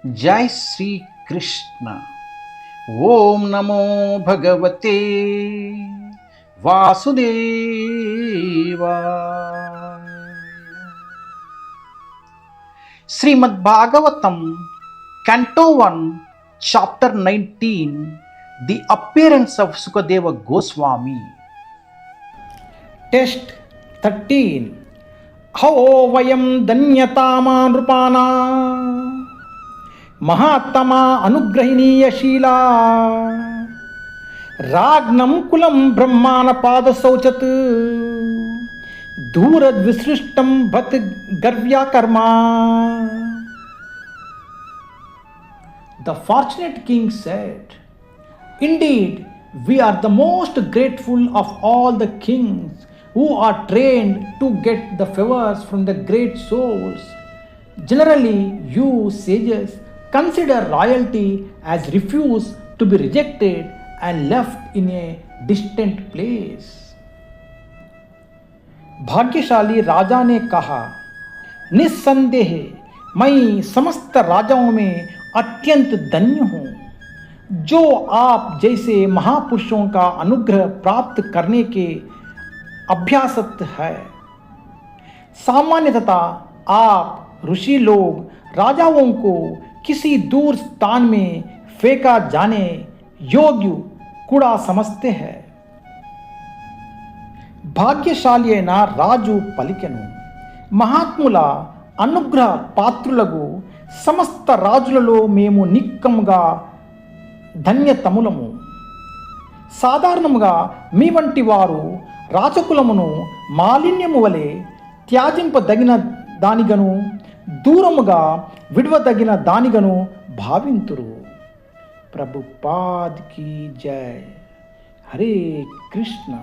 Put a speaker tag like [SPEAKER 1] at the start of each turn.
[SPEAKER 1] జై శ్రీ కృష్ణ. ఓం నమో భగవతే వాసుదేవాయ. శ్రీమద్ Bhagavatam Canto 1 Chapter 19 The Appearance of Sukadeva Goswami.
[SPEAKER 2] Text 13. How vayam danyatama nrupana mahatama anugrahiniya shila ragnam kulam brahmana pada sauchat dhurad visrishtam bhat garvya karma. The fortunate king said, "Indeed, we are the most grateful of all the kings who are trained to get the favors from the great souls. Generally, you sages consider royalty as refuse to be rejected and left in a distant place." भाग्यशाली राजा ने कहा, निस्संदेह मैं समस्त राजाओं में अत्यंत धन्य हूँ जो आप जैसे महापुरुषों का अनुग्रह प्राप्त करने के अभ्यासत है। सामान्यतः आप ऋषि लोग राजाओं को किसी दूर स्थान में फेंका जाने योग्य कूड़ा समझते हैं। భాగ్యశాలి అయిన రాజు పలికెను, మహాత్ముల అనుగ్రహ పాత్రులకు సమస్త రాజులలో మేము నిక్కముగా ధన్యతములము. సాధారణముగా మీ వంటి వారు రాజకులమును మాలిన్యము వలె త్యాజింపదగిన దానిగను దూరముగా విడవదగిన దానిగను భావింతురు. ప్రభుపాద్ కీ జై. హరే కృష్ణ.